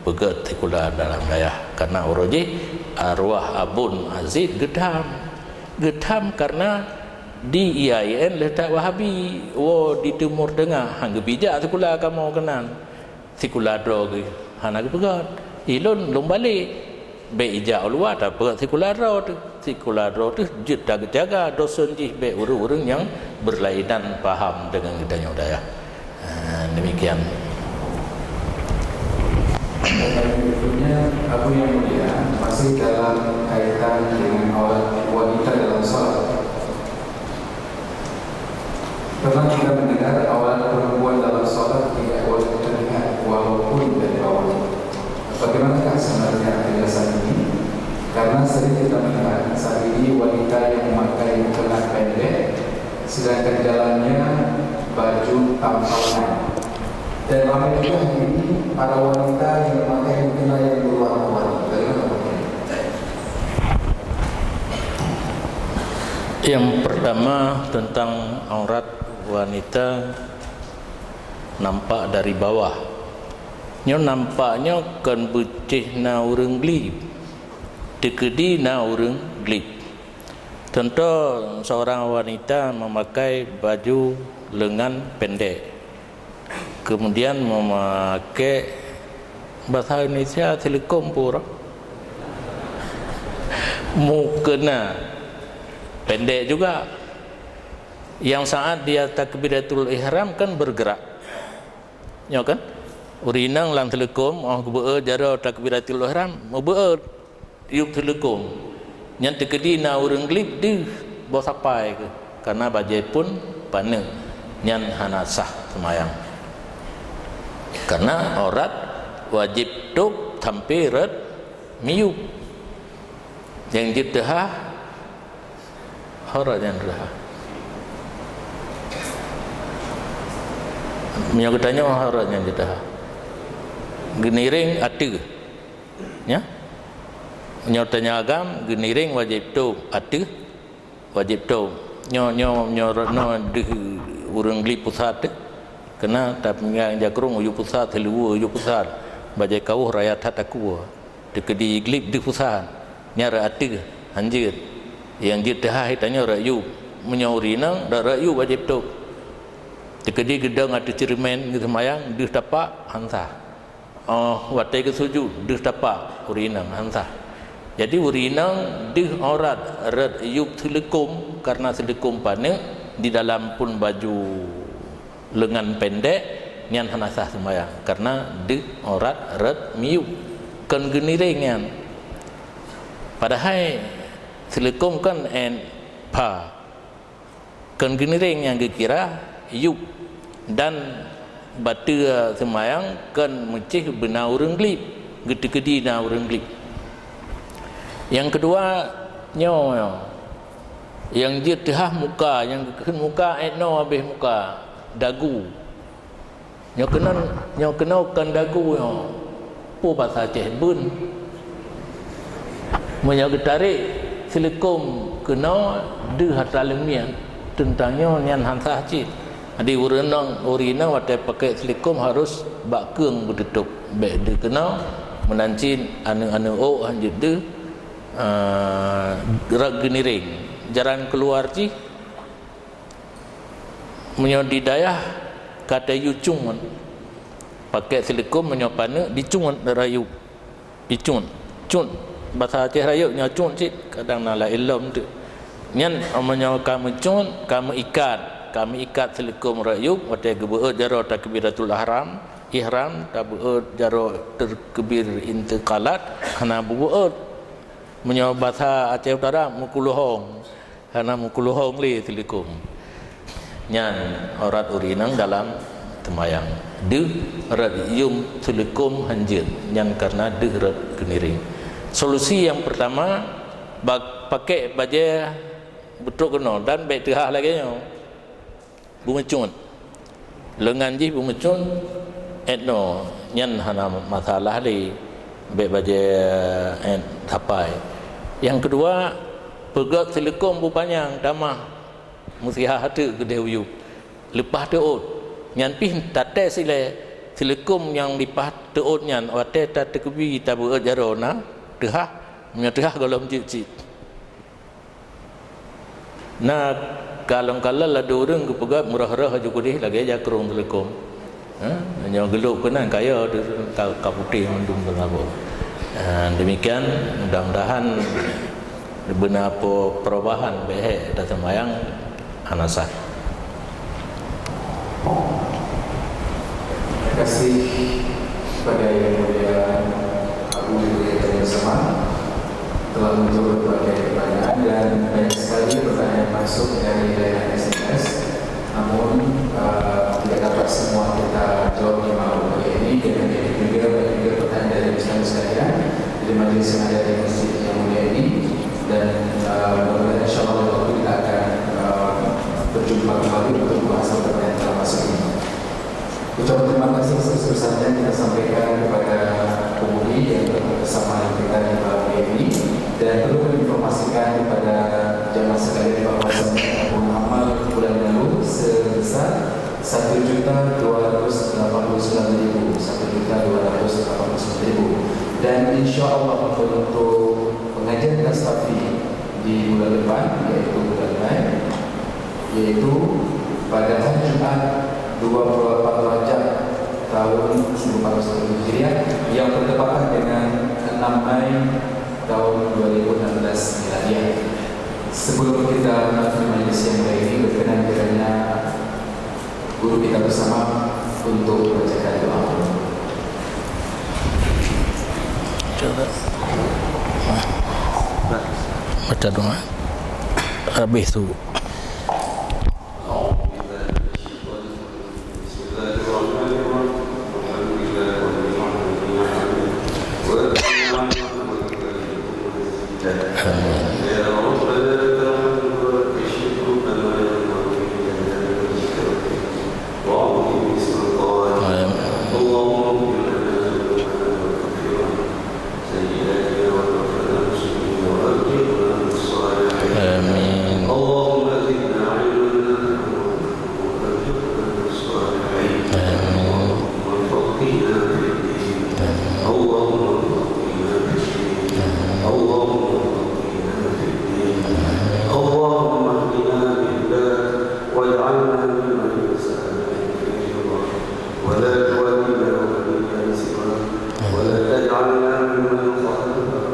pegat tikula dalam daya karena uroji arwah Abun Aziz gedam karena di IAIN letak Wahabi di Timur Tengah hang bijak tikula kamu kenan tikula drog hana pegat ilun lum balik be ijak luar tak pegat tikula drog tu jaga dosen ji be urang yang berlainan paham dengan gedanya daya. Demikian. Berikutnya, Abu yang mulia masih dalam kaitan dengan aurat wanita dalam sholat. Pernah kita mendengar aurat perempuan dalam sholat tidak boleh terlihat walaupun dari bawah. Bagaimanakah sebenarnya penjelasan ini? Karena sering kita melihat saat ini wanita yang memakai mukena pendek, sedangkan jalannya baju tampangan. Dan ramai juga ini para wanita yang memakai mukena yang berwarna-warni. Yang pertama tentang aurat wanita nampak dari bawah. Nyo nampaknya kan becih na urang glip. Dekedi na urang glip. Tentu seorang wanita memakai baju lengan pendek. Kemudian memakai bahasa Indonesia telekom pura mukena pendek juga, yang saat dia takbiratul ihram kan bergerak ya kan urinang lang telekom beu jara takbiratul ihram beu yuk telekom yang tekedi na urang glip di bawa sampai ke karena bajai pun pana nyan hana sah semayang. Karena aurat wajib tuk tampirat miyuk yang jiddah aurat yang dah menyakutanya aurat yang jiddah geniring atu ya menyakutanya agam geniring wajib tuk atu wajib tuk nyo di urang glip pusat kena tak mengang jakrung uyu pusat helu uyu pusat bajai kau rakyat hataku dekedi glip di pusat nyara ati anjir yang jitah hitanya rayu menyaurina da rayu wajib tu dekedi gedang ada cermin gitu mayang di tapak hansa watai ke sujud di tapak urinang hansa. Jadi urinang di aurat red yub telekom karena telekom pane di dalam pun baju lengan pendek nian hanasah sembahyang karena di aurat red miu kan geniringan padahal telekom kan en pa kan geniring yang dikira yub dan batu sembahyang kan mencih benar urang glip gede-gede na urang glip. Yang kedua nyo yang dia tah muka yang muka etno habis muka dagu nyo kena kan dagu nyo pu bahasa Aceh bun menyo tarik silikon kena de hatalemian tentangnya nyan hansa cit adi urina watai pakai silikon harus bak keung bertutup baik de kena menancin anu hanjut de gerak geniring jaran keluar ci menyodi dayah kata yucung pakai silikon menyopana dicungun rayu dicun cun bahasa Aceh rayu nyacun cik kadang nala ilm tu nyan amanyo kamu cun kamu ikat silikon rayu watai gebeu jaro takbiratul ihram tabu jaro terkebir intiqalat kana bubuut menyo bahasa Aceh Utara mukuluhong karena mukuluhong li silikon nyan aurat urinang dalam temayang de radium silikon hanjir nyan karena de rat geniring. Solusi yang pertama pakai baju betul kena dan baik tihah lagi nyo bumecun lengan ji bumecun etno nyan hana masalah li baik baju tapai. Yang kedua pegat silikon panjang damah musihah hatu gede uyu lepas tu nyan pih tate sile Selekum yang dipah teutnya wate ta tekbi tabu jarona tehah menyetehah golom cicit. Nah kalau ladu urang kepegat murah-murah aja kudih lagi aja kerung selekum. Hanya geluk kena kaya ka putih mendung berapa. Demikian mudah-mudahan benar apa perubahan baik dalam sembahyang anasah. Terima kasih kepada Yang Mulia Abu Hurairah bersama telah menjawab berbagai pertanyaan dan banyak sekali pertanyaan masuk dari daerah SMS. Namun tidak dapat semua kita jawab di malam hari ini dan juga pertanyaan dari Ustaz sekalian dari majelis yang ada di masjid Yang Mulia ini dan mudah-mudahan insyaallah waktu kita akan berjumpa kembali untuk membahas pertanyaan yang masuk ini. Ucapan terima kasih sebesar-besarnya kita sampaikan kepada pemudi yang bersama kita di malam ini dan perlu kami informasikan kepada jamaah sekalian bahwa tabungan amal bulan lalu sebesar 1.289.000 dan insyaallah untuk pengajian tasawuf di bulan depan yaitu bulan Mei yaitu pada hari Jumat 24 Rajab tahun 1440 Hijriah yang bertepatan dengan 6 Mei tahun 2016 Miladiah. Sebelum kita menutup majelis yang baik ini, berkenan kiranya guru kita bersama untuk membacakan doa. Coba baca doa. Habis tu. ولا تولنا وليا سواه ولا تجعلنا ممن خالف